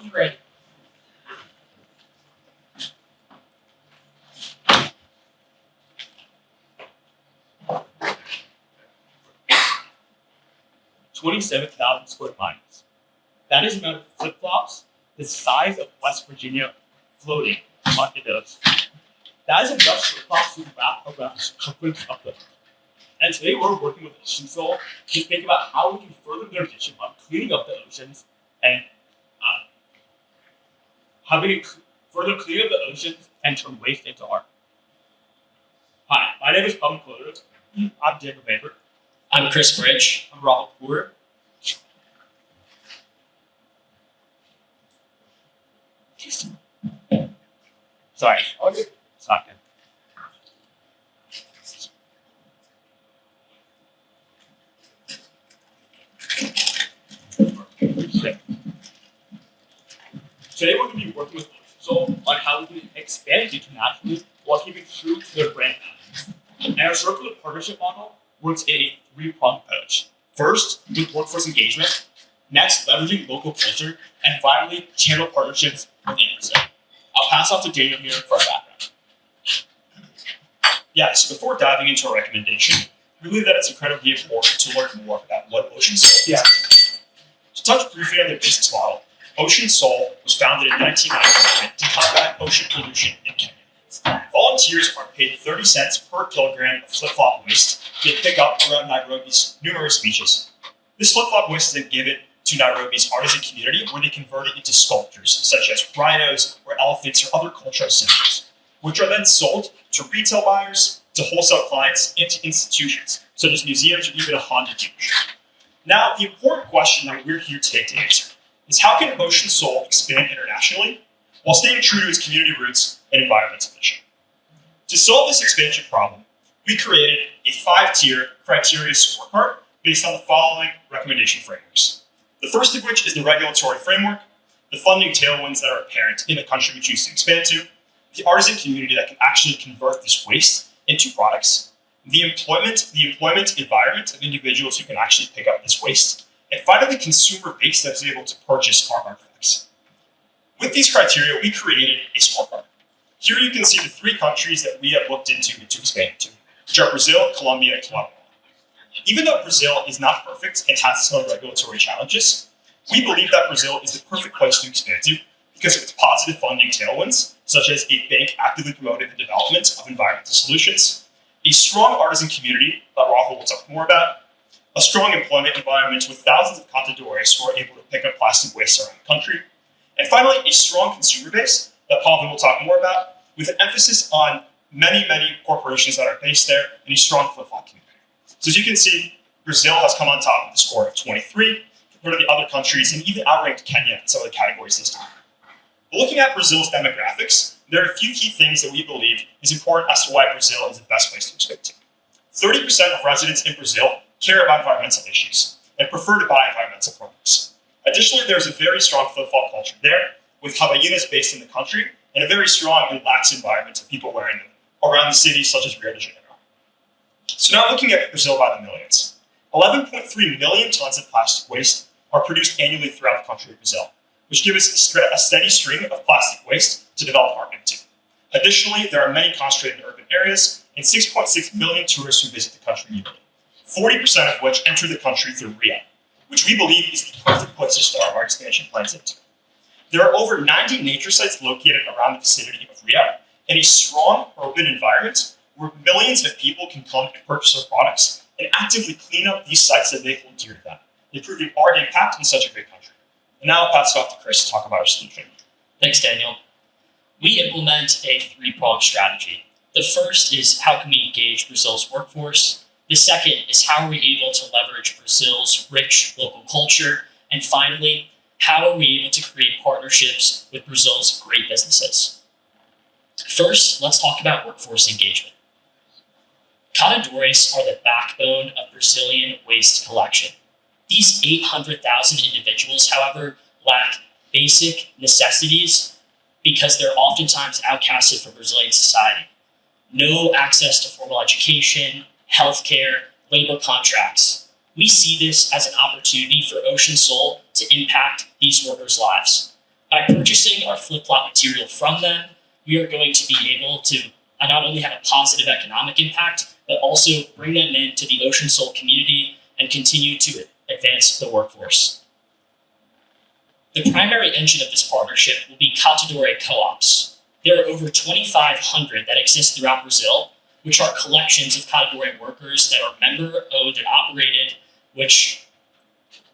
Great. $27,000 square miles. That is the amount of flip-flops the size of West Virginia floating onto those. That is enough flip-flops to wrap around the circumference of the Earth. And today we're working with Ocean Soul to think about how we can further their mission on cleaning up the oceans and how we can further clean up the oceans and turn waste into art. Hi, my name is Pavan Kolodros. I'm Jacob Vapor. I'm Chris Bridge. I'm Rahul Kapoor. Sorry. Okay. It's not good. Today we're going to be working with Ocean Soul on how we can expand internationally while keeping true to their brand values. And our circular partnership model works in a three-pronged approach. First, with workforce engagement. Next, leveraging local culture. And finally, channel partnerships with Brazil. I'll pass off to Daniel here for our background. Yeah, so before diving into our recommendation, we believe that it's incredibly important to learn more about what Ocean Soul is. To touch briefly on their business model, Ocean Soul was founded in 1999 to combat ocean pollution in Kenya. Volunteers are paid 30 cents per kilogram of flip-flop waste they pick up around Nairobi's numerous beaches. This flip-flop waste is then given to Nairobi's artisan community, where they convert it into sculptures, such as rhinos or elephants or other cultural symbols, which are then sold to retail buyers, to wholesale clients, and to institutions, such as museums or even a Honda dealership. Now, the important question that we're here today to answer is how can Ocean Soul expand internationally while staying true to its community roots and environmental mission? To solve this expansion problem, we created a 5-tier criteria scorecard based on the following recommendation frameworks. The first of which is the regulatory framework, the funding tailwinds that are apparent in the country we choose to expand to, the artisan community that can actually convert this waste into products, the employment environment of individuals who can actually pick up this waste, and finally, the consumer base that is able to purchase our artifacts. With these criteria, we created a scorecard. Here you can see the 3 countries that we have looked into to expand to, which are Brazil, Colombia, and Guatemala. Even though Brazil is not perfect and has some regulatory challenges, we believe that Brazil is the perfect place to expand to because of its positive funding tailwinds, such as a bank actively promoting the development of environmental solutions, a strong artisan community that Rahul will talk more about, a strong employment environment with thousands of contadores who are able to pick up plastic waste around the country, and finally, a strong consumer base that Pavan will talk more about, with an emphasis on many corporations that are based there and a strong flip-flop community. So as you can see, Brazil has come on top with a score of 23 compared to the other countries and even outranked Kenya in some of the categories this time. But looking at Brazil's demographics, there are a few key things that we believe is important as to why Brazil is the best place to expand to. 30% of residents in Brazil care about environmental issues and prefer to buy environmental products. Additionally, there's a very strong flip-flop culture there, with Havaianas based in the country and a very strong and lax environment of people wearing them around the cities such as Rio de Janeiro. So now looking at Brazil by the millions, 11.3 million tons of plastic waste are produced annually throughout the country of Brazil, which gives us a steady stream of plastic waste to develop our into. Additionally, there are many concentrated urban areas and 6.6 million tourists who visit the country yearly, 40% of which enter the country through Rio, which we believe is the perfect place to start our expansion plans into. There are over 90 nature sites located around the vicinity of Rio and a strong urban environment where millions of people can come and purchase our products and actively clean up these sites that they hold dear to them, improving our impact in such a great country. And now I'll pass it off to Chris to talk about our solution. Thanks, Daniel. We implement a 3-pronged strategy. The first is how can we engage Brazil's workforce? The second is how are we able to leverage Brazil's rich local culture? And finally, how are we able to create partnerships with Brazil's great businesses? First, let's talk about workforce engagement. Catadores are the backbone of Brazilian waste collection. These 800,000 individuals, however, lack basic necessities because they're oftentimes outcasted from Brazilian society. No access to formal education, healthcare, labor contracts. We see this as an opportunity for Ocean Soul to impact these workers' lives. purchasing our flip-flop material from them, we are going to be able to not only have a positive economic impact, but also bring them into the Ocean Soul community and continue to advance the workforce. The primary engine of this partnership will be Catadore co-ops. There are over 2,500 that exist throughout Brazil, which are collections of Catadore workers that are member-owned and operated, which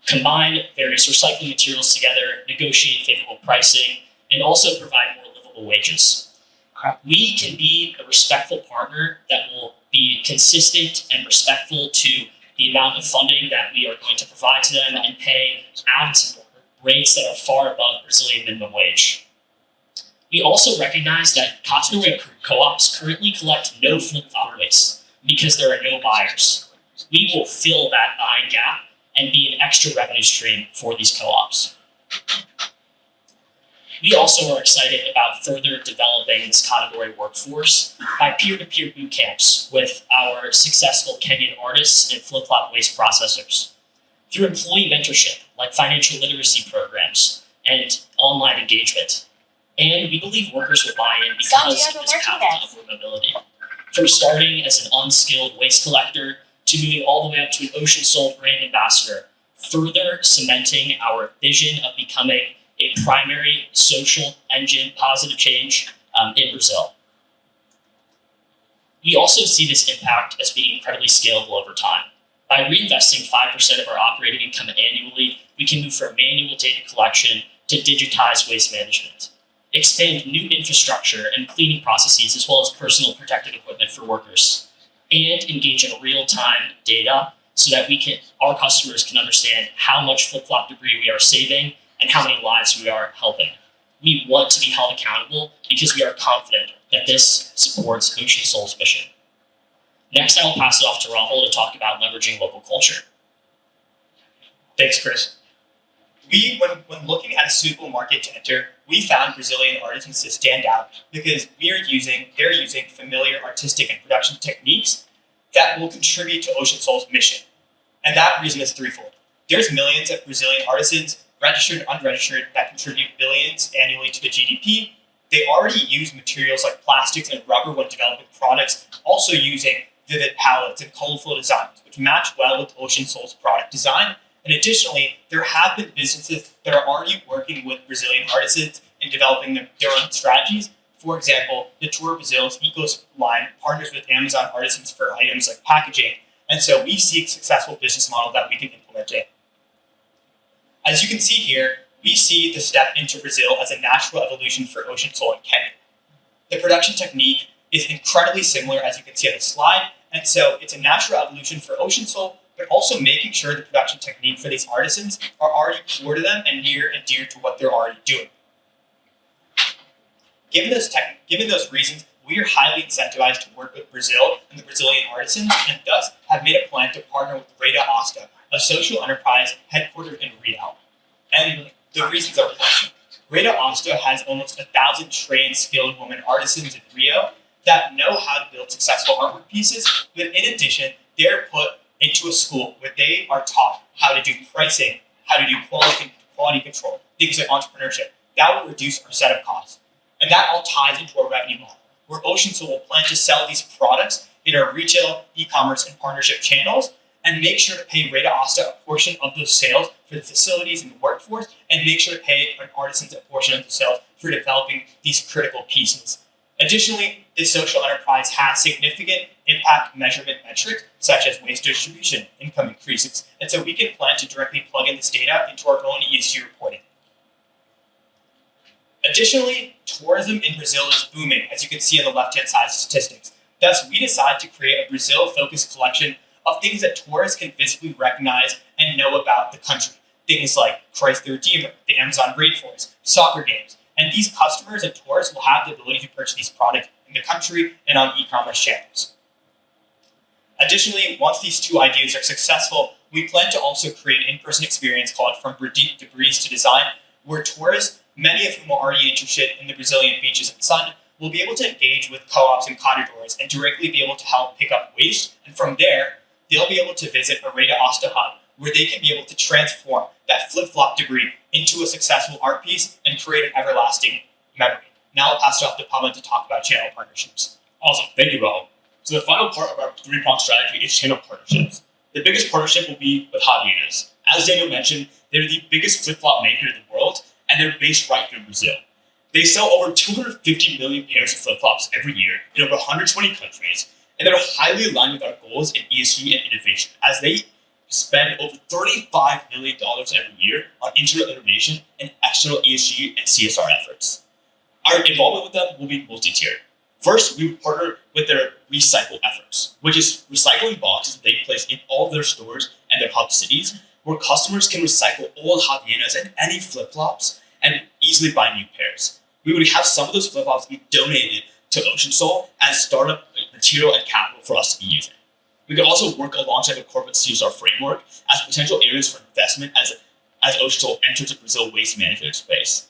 combine various recycling materials together, negotiate favorable pricing, and also provide more livable wages. We can be a respectful partner that will be consistent and respectful to the amount of funding that we are going to provide to them and pay at rates that are far above Brazilian minimum wage. We also recognize that Catadore co-ops currently collect no flip-flop waste because there are no buyers. We will fill that buying gap and be an extra revenue stream for these co-ops. We also are excited about further developing this Catadore workforce by peer-to-peer boot camps with our successful Kenyan artists and flip-flop waste processors. Through employee mentorship, like financial literacy programs and online engagement. And we believe workers will buy in because of this path to upward mobility. From starting as an unskilled waste collector to moving all the way up to an Ocean Soul brand ambassador, further cementing our vision of becoming a primary social engine, positive change in Brazil. We also see this impact as being incredibly scalable over time. By reinvesting 5% of our operating income annually, we can move from manual data collection to digitized waste management, expand new infrastructure and cleaning processes as well as personal protective equipment for workers, and engage in real-time data so that our customers can understand how much flip-flop debris we are saving and how many lives we are helping. We want to be held accountable because we are confident that this supports Ocean Soul's mission. Next, I will pass it off to Rahul to talk about leveraging local culture. Thanks, Chris. When looking at a suitable market to enter, we found Brazilian artisans to stand out because they're using familiar artistic and production techniques that will contribute to Ocean Soul's mission. And that reason is threefold. There's millions of Brazilian artisans, registered and unregistered, that contribute billions annually to the GDP. They already use materials like plastics and rubber when developing products, also using vivid palettes and colorful designs, which match well with Ocean Soul's product design. And additionally, there have been businesses that are already working with Brazilian artisans in developing their own strategies. For example, Natura Brazil's Ecos line partners with Amazon artisans for items like packaging. And so we see a successful business model that we can implement it. As you can see here, we see the step into Brazil as a natural evolution for Ocean Soul in Kenya. The production technique is incredibly similar, as you can see on the slide, and so it's a natural evolution for Ocean Soul, but also making sure the production technique for these artisans are already core to them and near and dear to what they're already doing. Given those reasons, we are highly incentivized to work with Brazil and the Brazilian artisans, and thus have made a plan to partner with Rede Asta, a social enterprise headquartered in Rio. And the reasons are important. Rede Asta has almost 1,000 trained, skilled women artisans in Rio that know how to build successful artwork pieces, but in addition, they're put into a school where they are taught how to do pricing, how to do quality control, things like entrepreneurship. That will reduce our setup costs. And that all ties into our revenue model, where Ocean Soul will plan to sell these products in our retail, e-commerce, and partnership channels, and make sure to pay Rede Asta a portion of those sales for the facilities and the workforce, and make sure to pay an artisans a portion of the sales for developing these critical pieces. Additionally, this social enterprise has significant impact measurement metrics, such as waste distribution, income increases, and so we can plan to directly plug in this data into our own ESG reporting. Additionally, tourism in Brazil is booming, as you can see on the left-hand side statistics. Thus, we decided to create a Brazil-focused collection of things that tourists can physically recognize and know about the country. Things like Christ the Redeemer, the Amazon rainforest, soccer games. And these customers and tourists will have the ability to purchase these products in the country and on e-commerce channels. Additionally, once these two ideas are successful, we plan to also create an in-person experience called From Debris to Design, where tourists, many of whom are already interested in the Brazilian beaches and sun, will be able to engage with co-ops and catadores and directly be able to help pick up waste. And from there, they'll be able to visit a Rede Asta hub, where they can be able to transform that flip-flop debris into a successful art piece and create an everlasting memory. Now I'll pass it off to Pavan to talk about channel partnerships. Awesome. Thank you, Rahul. So the final part of our three-pronged strategy is channel partnerships. The biggest partnership will be with Havaianas. As Daniel mentioned, they're the biggest flip-flop maker in the world, and they're based right here in Brazil. They sell over 250 million pairs of flip-flops every year in over 120 countries, and they're highly aligned with our goals in ESG and innovation, as they spend over $35 million every year on internal innovation and external ESG and CSR efforts. Our involvement with them will be multi-tiered. First, we partner with their recycle efforts, which is recycling boxes that they place in all of their stores and their hub cities, where customers can recycle old Havaianas and any flip-flops and easily buy new pairs. We would have some of those flip-flops be donated to Ocean Soul as startup material and capital for us to be using. We could also work alongside the corporate CSR framework as potential areas for investment as Ocean Soul enters the Brazil waste management space.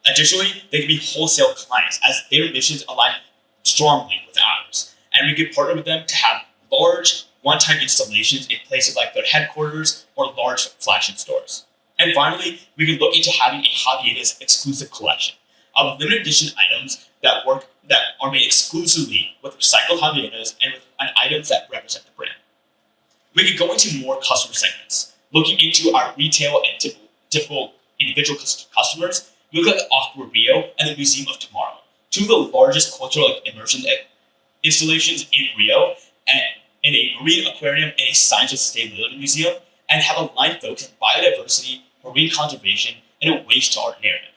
Additionally, they can be wholesale clients as their missions align strongly with ours, and we could partner with them to have large one-time installations in places like their headquarters or large flagship stores. And finally, we could look into having a Havaianas exclusive collection of limited edition items that are made exclusively with recycled Havaianas and with items that represent the brand. We could go into more customer segments, looking into our retail and typical individual customers. We look at Aqua Rio and the Museum of Tomorrow, two of the largest cultural immersion installations in Rio, and in a marine aquarium and a science and sustainability museum, and have a line focus on biodiversity, marine conservation, and a waste to art narrative.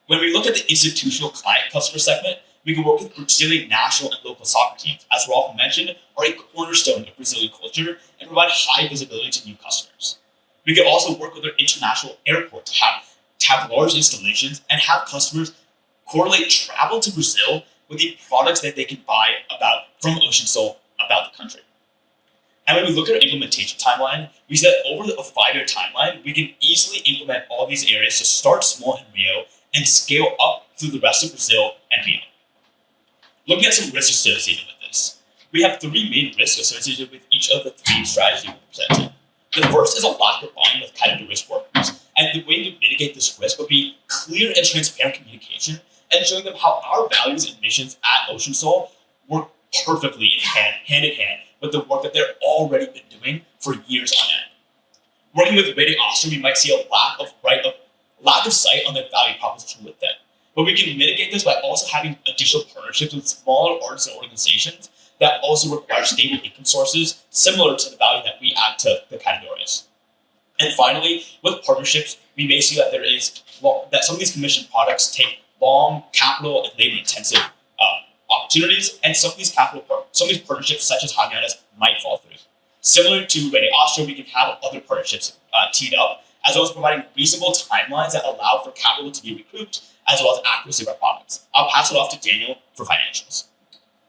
When we look at the institutional client customer segment, we can work with Brazilian national and local soccer teams, as Rolf mentioned, are a cornerstone of Brazilian culture and provide high visibility to new customers. We can also work with our international airport to have large installations and have customers correlate travel to Brazil with the products that they can buy from Ocean Soul about the country. And when we look at our implementation timeline, we see that over a 5-year timeline, we can easily implement all these areas to start small in Rio and scale up through the rest of Brazil and beyond. Looking at some risks associated with this, we have 3 main risks associated with each of the 3 strategies we presented. The first is a lack of buy-in with category risk workers, and the way to mitigate this risk would be clear and transparent communication and showing them how our values and missions at Ocean Soul work perfectly hand in hand with the work that they're already been doing for years on end. Working with Rating Austria, we might see a lack of sight on the value proposition with them. But we can mitigate this by also having additional partnerships with smaller artists and organizations that also require stable income sources similar to the value that we add to the categories. And finally, with partnerships, we may see that that some of these commissioned products take long, capital, and labor-intensive opportunities, and some of these partnerships, such as Havaianas, might fall through. Similar to Rating Austria, we can have other partnerships teed up, as well as providing reasonable timelines that allow for capital to be recouped, as well as accuracy of our products. I'll pass it off to Daniel for financials.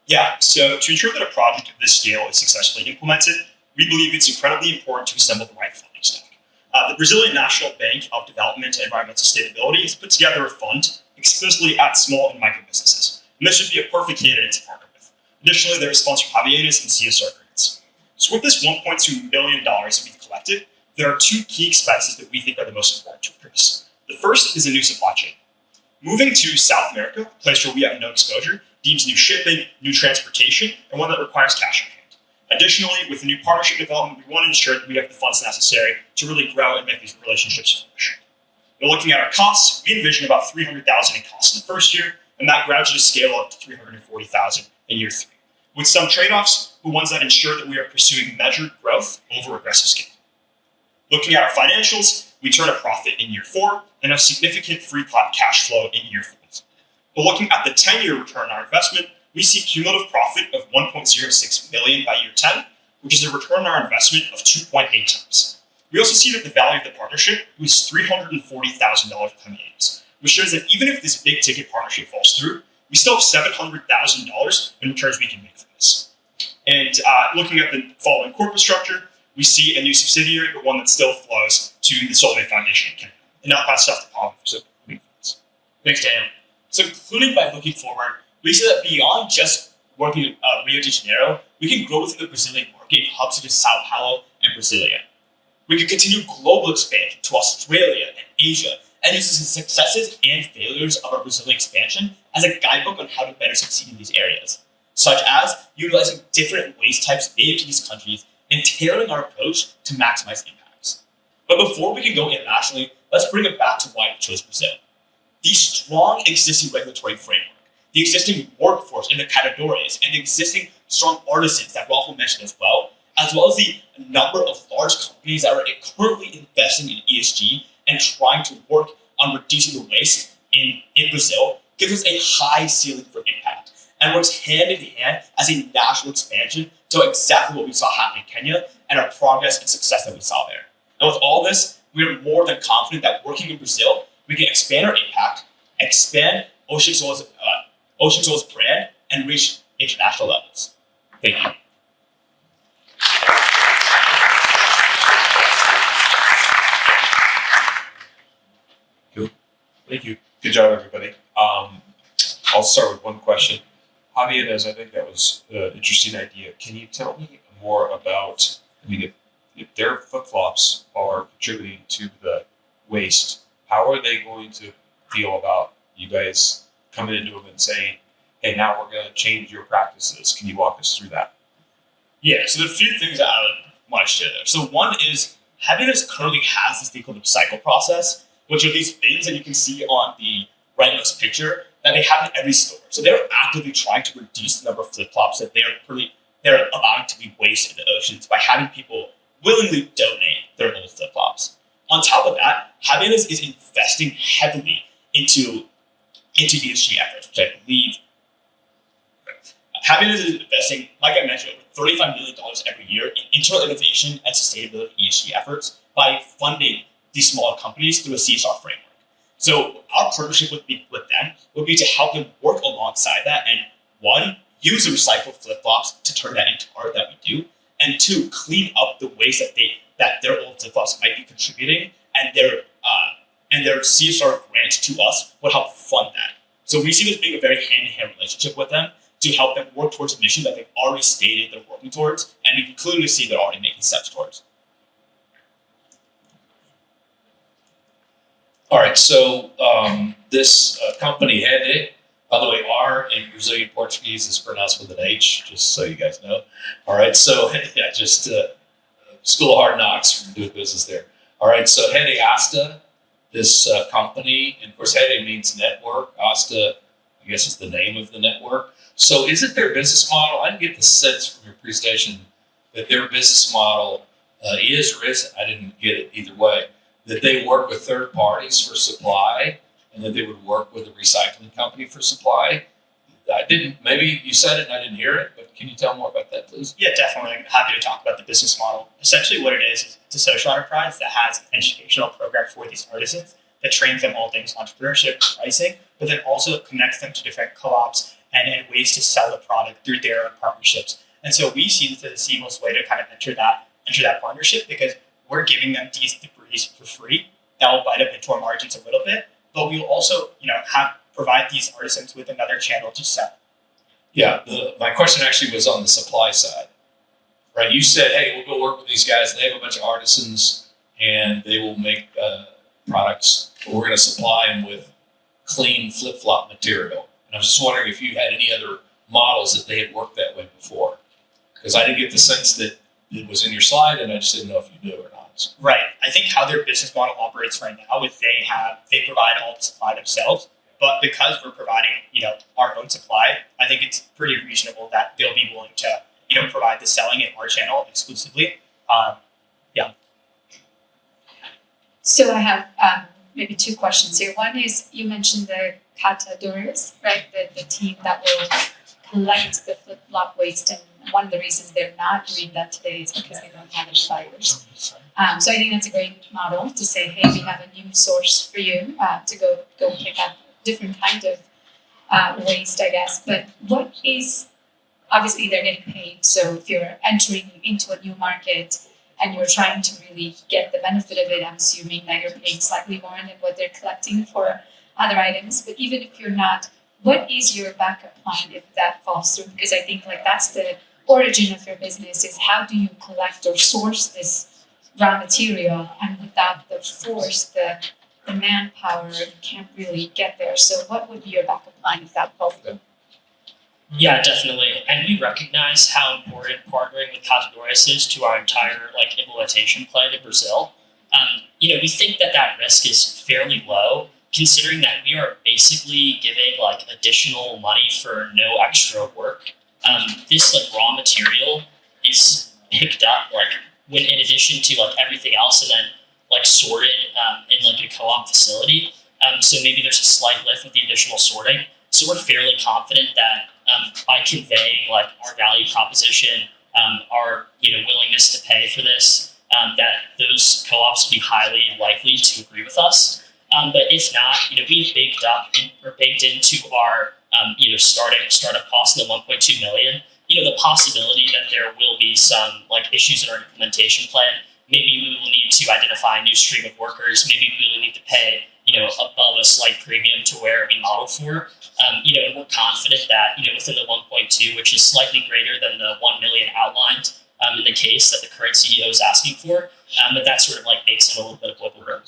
Yeah, so to ensure that a project of this scale is successfully implemented, we believe it's incredibly important to assemble the right funding stack. The Brazilian National Bank of Development and Environmental Sustainability has put together a fund explicitly at small and micro businesses, and this would be a perfect candidate to partner with. Additionally, they sponsor Havaianas and CSR grants. So with this $1.2 million that we've collected, there are 2 key expenses that we think are the most important to address. The first is a new supply chain. Moving to South America, a place where we have no exposure, needs new shipping, new transportation, and one that requires cash on hand. Additionally, with the new partnership development, we want to ensure that we have the funds necessary to really grow and make these relationships flourish. We're looking at our costs. We envision about $300,000 in costs in the first year, and that gradually scale up to $340,000 in year 3. With some trade-offs, but ones that ensure that we are pursuing measured growth over aggressive scale. Looking at our financials, we turn a profit in year 4 and have significant free cash flow in year 5. But looking at the 10-year return on our investment, we see cumulative profit of $1.06 million by year 10, which is a return on our investment of 2.8 times. We also see that the value of the partnership was $340,000 with Havaianas, which shows that even if this big ticket partnership falls through, we still have $700,000 in returns we can make from this. And looking at the following corporate structure, we see a new subsidiary, but one that still flows to the Solvay Foundation in Canada. And now I'll pass it off to Paul for some concluding thoughts. Thanks, Daniel. So concluding by looking forward, we see that beyond just working in Rio de Janeiro, we can grow within the Brazilian market in hubs such as Sao Paulo and Brasilia. We can continue global expansion to Australia and Asia and use the successes and failures of our Brazilian expansion as a guidebook on how to better succeed in these areas, such as utilizing different waste types native to these countries and tailoring our approach to maximize impacts. But before we can go internationally, let's bring it back to why we chose Brazil. The strong existing regulatory framework, the existing workforce in the categories, and the existing strong artisans that Rafa mentioned as well as the number of large companies that are currently investing in ESG and trying to work on reducing the waste in Brazil, gives us a high ceiling for impact and works hand in hand as a national expansion to exactly what we saw happen in Kenya and our progress and success that we saw there. And with all this, we are more than confident that working in Brazil, we can expand our impact, expand Ocean Soul's brand, and reach international levels. Thank you. Thank you. Good job, everybody. I'll start with one question. Javier, I think that was an interesting idea. Can you tell me more about, if their flip-flops are contributing to the waste, how are they going to feel about you guys coming into them and saying, hey, now we're going to change your practices? Can you walk us through that? Yeah, so there are a few things that I would want to share there. So one is, Happiness currently has this thing called the cycle process, which are these bins that you can see on the rightmost picture that they have in every store. So they're actively trying to reduce the number of flip-flops that they're allowing to be wasted in the oceans by having people willingly donate their old flip-flops. On top of that, Happiness is investing heavily into ESG efforts, which I believe Happiness is investing, like I mentioned, over $35 million every year in internal innovation and sustainability ESG efforts by funding these smaller companies through a CSR framework. So our partnership with them would be to help them work alongside that and, one, use the recycled flip-flops to turn that into art that we do, and two, clean up the waste that their old flip-flops might be contributing, and their CSR grants to us would help fund that. So we see this being a very hand-in-hand relationship with them to help them work towards a mission that they've already stated they're working towards, and you can clearly see they're already making steps towards. All right, so this company, Hede, by the way, R in Brazilian Portuguese is pronounced with an H, just so you guys know. All right, so yeah, just School of Hard Knocks from doing business there. All right, so Hede Asta, this company, and of course Hede means network. Asta, I guess, is the name of the network. So is it their business model? I didn't get the sense from your presentation that their business model is or isn't. I didn't get it either way. That they work with third parties for supply, and that they would work with a recycling company for supply. Maybe you said it and I didn't hear it, but can you tell more about that, please? Yeah, definitely. I'm happy to talk about the business model. Essentially what it is it's a social enterprise that has an educational program for these artisans that trains them all things entrepreneurship, pricing, but then also connects them to different co-ops and ways to sell the product through their partnerships. And so we see this as a seamless way to kind of enter that partnership because we're giving them these debris for free. That will bite up into our margins a little bit, but we will also, provide these artisans with another channel to sell. Yeah, my question actually was on the supply side, right? You said, hey, we'll go work with these guys. They have a bunch of artisans and they will make products, but we're going to supply them with clean flip-flop material. And I was just wondering if you had any other models that they had worked that way before. Because I didn't get the sense that it was in your slide and I just didn't know if you knew or not. Right. I think how their business model operates right now is they provide all the supply themselves. But because we're providing, our own supply, I think it's pretty reasonable that they'll be willing to, provide the selling in our channel exclusively. So I have maybe two questions here. One is you mentioned the catadores, right? The team that will collect the flip-flop waste, and one of the reasons they're not doing that today is because they don't have any buyers. So I think that's a great model to say, hey, we have a new source for you to go pick up different kind of waste, I guess. But what is, obviously they're getting paid. So if you're entering into a new market and you're trying to really get the benefit of it, I'm assuming that you're paying slightly more than what they're collecting for other items. But even if you're not, what is your backup plan if that falls through? Because I think that's the origin of your business is how do you collect or source this raw material, and without the force, the manpower, you can't really get there. So what would be your backup plan if that falls through? Yeah, definitely. And we recognize how important partnering with Catadores is to our entire implementation plan in Brazil. We think that risk is fairly low, considering that we are basically giving additional money for no extra work. This raw material is picked up when in addition to everything else, and then sorted in a co-op facility. So maybe there's a slight lift with the additional sorting. So we're fairly confident that by conveying our value proposition, our willingness to pay for this, that those co-ops will be highly likely to agree with us. But if not, we've baked into our startup cost in the 1.2 million. The possibility that there will be some issues in our implementation plan. Maybe we will need to identify a new stream of workers. Maybe we will need to pay above a slight premium to where we model for. And we're confident that within the 1.2, which is slightly greater than the 1 million outlined in the case that the current CEO is asking for, that sort of makes in a little bit of wiggle room.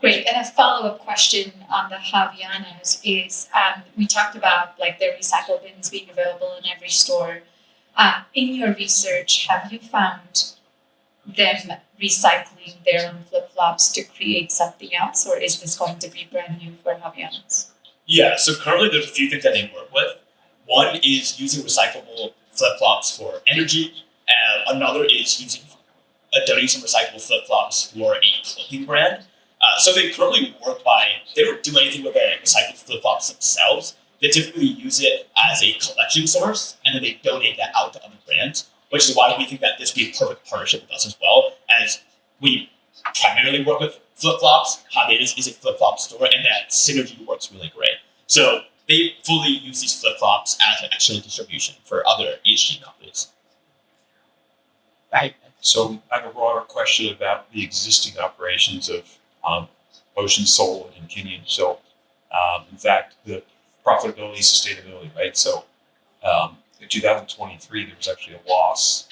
Great. And a follow-up question on the Havaianas is, we talked about the recycle bins being available in every store. In your research, have you found them recycling their own flip-flops to create something else, or is this going to be brand new for Havaianas? Yeah, so currently there's a few things that they work with. One is using recyclable flip-flops for energy. Another is donating some recyclable flip-flops for a clothing brand. So they currently they don't do anything with the recycled flip-flops themselves. They typically use it as a collection source, and then they donate that out to other brands, which is why we think that this would be a perfect partnership with us as well, as we primarily work with flip-flops. Havaianas is a flip-flop store, and that synergy works really great. So they fully use these flip-flops as an external distribution for other ESG companies. Right. So I have a broader question about the existing operations of Ocean Soul and Kenyon. So in fact, the profitability, sustainability, right? So in 2023, there was actually a loss.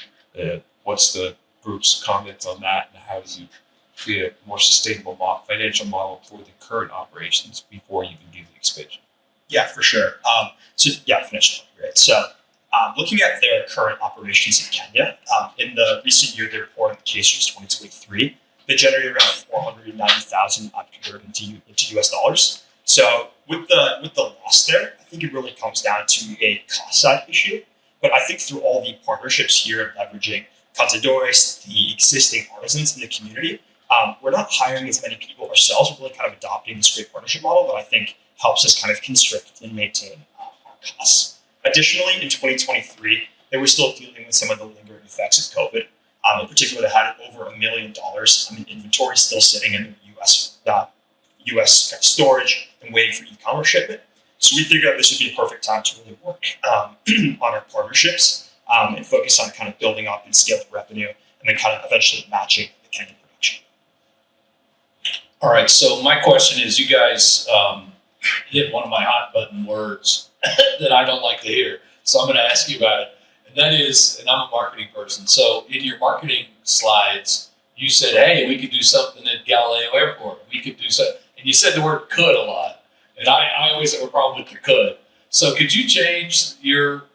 What's the group's comments on that, and how do you create a more sustainable financial model for the current operations before you can do the expansion? Yeah, for sure. Financial, right? So looking at their current operations in Kenya, in the recent year they reported, the case year 2023, they generated around 490,000 converted into US dollars. So with the loss there, I think it really comes down to a cost side issue. But I think through all the partnerships here, leveraging Catadores, the existing artisans in the community, we're not hiring as many people ourselves. We're really kind of adopting this great partnership model that I think helps us kind of constrict and maintain our costs. Additionally, in 2023, they were still dealing with some of the lingering effects of COVID. In particular, they had over $1 million in inventory still sitting in the U.S. kind of storage and waiting for e-commerce shipment. So we figured out this would be a perfect time to really work on our partnerships and focus on kind of building up and scaling revenue, and then kind of eventually matching the Kenyan production. All right, so my question is, you guys hit one of my hot button words that I don't like to hear. So I'm going to ask you about it. And that is, and I'm a marketing person, so in your marketing slides, you said, hey, we could do something at Galileo Airport. We could do something. And you said the word could a lot. And I always have a problem with the could. So could you change your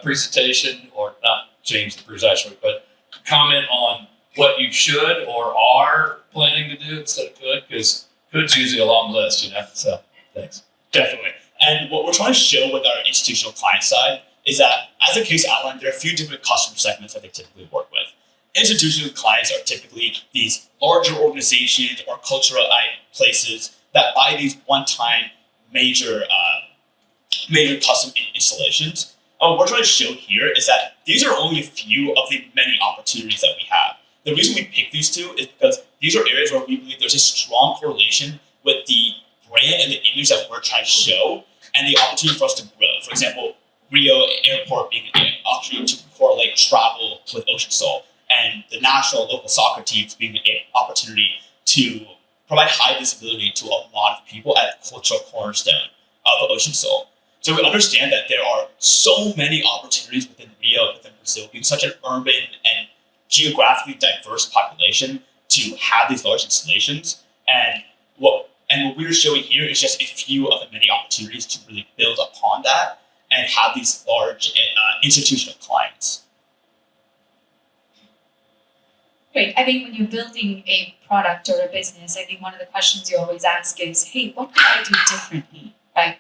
presentation, or not change the presentation, but comment on what you should or are planning to do instead of could? Because could's usually a long list, So thanks. Definitely. And what we're trying to show with our institutional client side is that, as the case outlined, there are a few different customer segments that they typically work with. Institutional clients are typically these larger organizations or cultural places that buy these one-time major custom installations. And what we're trying to show here is that these are only a few of the many opportunities that we have. The reason we pick these two is because these are areas where we believe there's a strong correlation with the brand and the image that we're trying to show and the opportunity for us to grow. For example, Rio Airport being an opportunity to correlate travel with Ocean Soul, and the national local soccer teams being an opportunity to provide high visibility to a lot of people at a cultural cornerstone of Ocean Soul. So we understand that there are so many opportunities within Rio, within Brazil, being such an urban and geographically diverse population to have these large installations. And what we're showing here is just a few of the many opportunities to really build upon that and have these large institutional clients. Great. I think when you're building a product or a business, I think one of the questions you always ask is, hey, what could I do differently, right?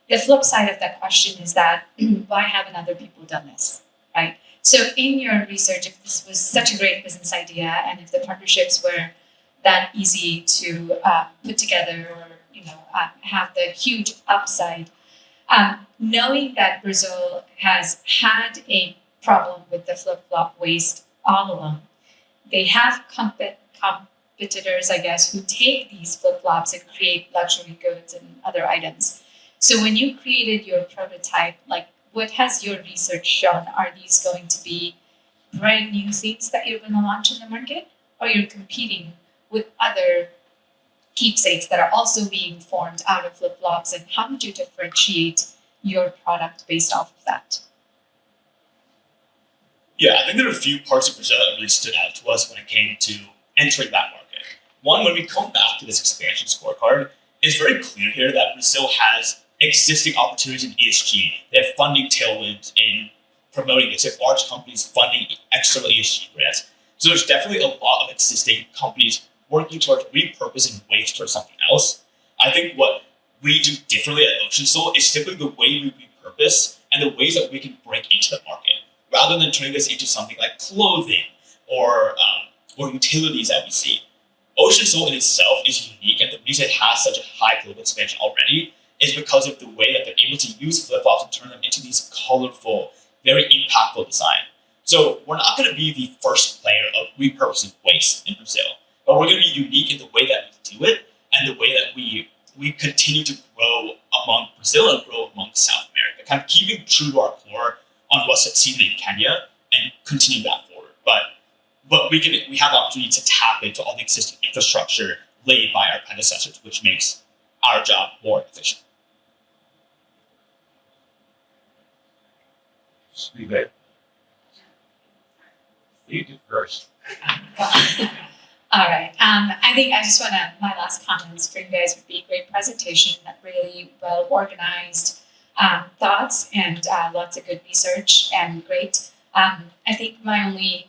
The flip side of that question is that, why haven't other people done this, right? So in your research, if this was such a great business idea and if the partnerships were that easy to put together or, have the huge upside, knowing that Brazil has had a problem with the flip-flop waste all along, they have competitors, I guess, who take these flip-flops and create luxury goods and other items. So when you created your prototype, like, what has your research shown? Are these going to be brand new things that you're going to launch in the market? Or you're competing with other keepsakes that are also being formed out of flip-flops? And how would you differentiate your product based off of that? Yeah, I think there are a few parts of Brazil that really stood out to us when it came to entering that market. One, when we come back to this expansion scorecard, it's very clear here that Brazil has existing opportunities in ESG. They have funding tailwinds in promoting this. They have large companies funding external ESG grants. So there's definitely a lot of existing companies working towards repurposing waste towards something else. I think what we do differently at Ocean Soul is typically the way we repurpose and the ways that we can break into the market, rather than turning this into something like clothing or utilities that we see. Ocean Soul in itself is unique, and the reason it has such a high global expansion already is because of the way that they're able to use flip-flops and turn them into these colorful, very impactful design. So we're not going to be the first player of repurposing waste in Brazil, but we're going to be unique in the way that we do it and the way that we continue to grow among Brazil and grow among South America, kind of keeping true to our core on what succeeded in Kenya and continue that forward. But we have the opportunity to tap into all the existing infrastructure laid by our predecessors, which makes our job more efficient. Steve, you did first. All right. I think I just want to, my last comments for you guys would be great presentation, really well organized thoughts and lots of good research and great. I think my only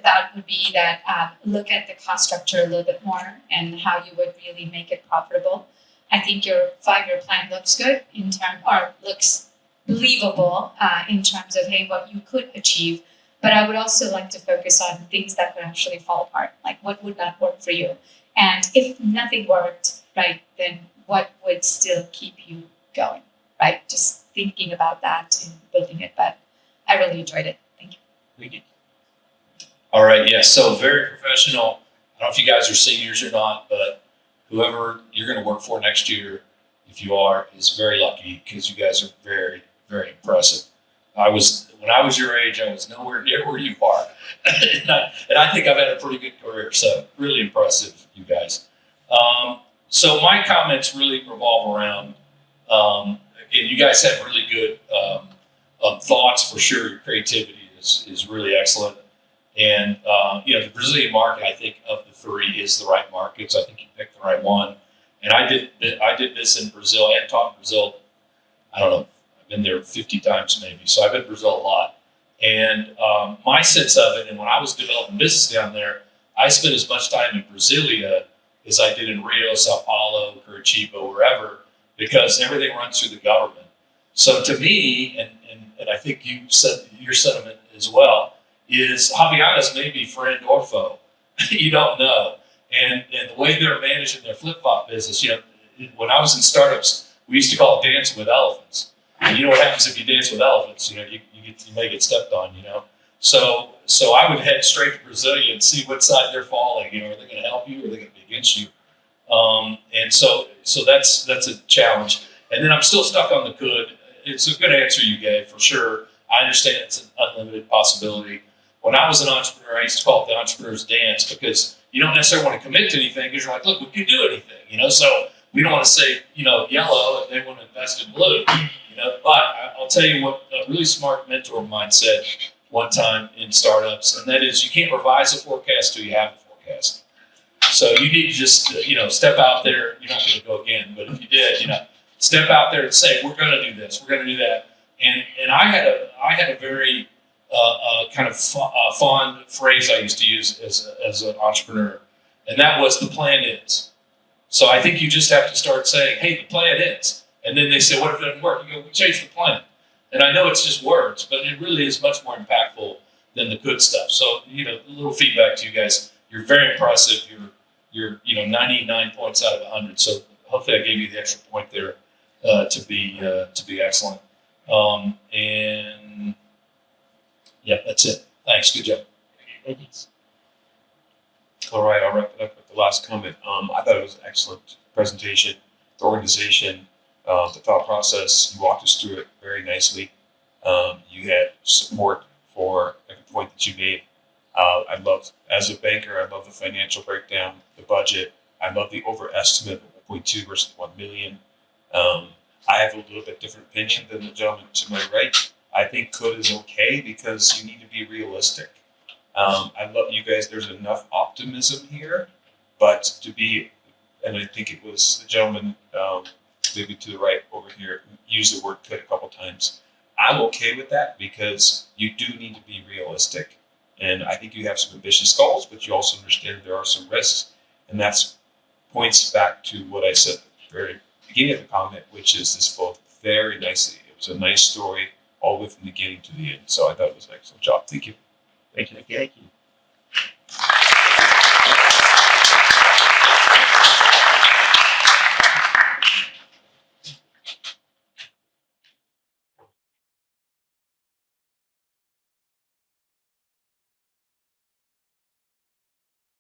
thought would be that look at the cost structure a little bit more and how you would really make it profitable. I think your 5-year plan looks good looks believable in terms of, hey, what you could achieve. But I would also like to focus on things that could actually fall apart, like what would not work for you. And if nothing worked, right, then what would still keep you going, right? Just thinking about that and building it. But I really enjoyed it. Thank you. Thank you. All right, yeah, so very professional. I don't know if you guys are seniors or not, but whoever you're going to work for next year, if you are, is very lucky because you guys are very, very impressive. When I was your age, I was nowhere near where you are. and I think I've had a pretty good career, so really impressive, you guys. So my comments really revolve around, again, you guys have really good thoughts for sure. Your creativity is really excellent. And, the Brazilian market, I think, of the three is the right market. So I think you picked the right one. And I did this in Brazil. I hadn't taught in Brazil, I don't know, I've been there 50 times maybe. So I've been to Brazil a lot. And my sense of it, and when I was developing business down there, I spent as much time in Brasilia as I did in Rio, Sao Paulo, Curitiba, wherever, because everything runs through the government. So to me, and I think you said your sentiment as well, is Havaianas may be friend or foe. You don't know. And the way they're managing their flip-flop business, when I was in startups, we used to call it dancing with elephants. And you know what happens if you dance with elephants? You may get stepped on, So I would head straight to Brasilia and see what side they're falling. Are they going to help you or are they going to be against you? And so that's a challenge. And then I'm still stuck on the could. It's a good answer you gave, for sure. I understand it's an unlimited possibility. When I was an entrepreneur, I used to call it the entrepreneur's dance because you don't necessarily want to commit to anything because you're like, look, we can do anything, So we don't want to say, yellow if they want to invest in blue, But I'll tell you what a really smart mentor of mine said one time in startups, and that is you can't revise a forecast till you have a forecast. So you need to just step out there. You're not going to go again, but if you did, step out there and say we're going to do this, we're going to do that. And I had a very kind of fond phrase I used to use as an entrepreneur, and that was the plan is. So I think you just have to start saying, hey, the plan is. And then they say, what if it doesn't work? You go, we changed the plan. And I know it's just words, but it really is much more impactful than the good stuff. So, a little feedback to you guys. You're very impressive. You're 99 points out of 100. So hopefully I gave you the extra point there to be excellent. And yeah, that's it. Thanks. Good job. All right, I'll wrap it up with the last comment. I thought it was an excellent presentation. The organization, the thought process, you walked us through it very nicely. You had support for every point that you made. I love, as a banker, I love the financial breakdown, the budget. I love the overestimate of 1.2 versus 1 million. I have a little bit different opinion than the gentleman to my right. I think could is okay because you need to be realistic. I love you guys. There's enough optimism here, but and I think it was the gentleman, maybe to the right over here, used the word could a couple times. I'm okay with that because you do need to be realistic. And I think you have some ambitious goals, but you also understand there are some risks. And that's points back to what I said at the very beginning of the comment, which is this flowed very nicely. It was a nice story all the way from the beginning to the end. So I thought it was an excellent job. Thank you. Thank you.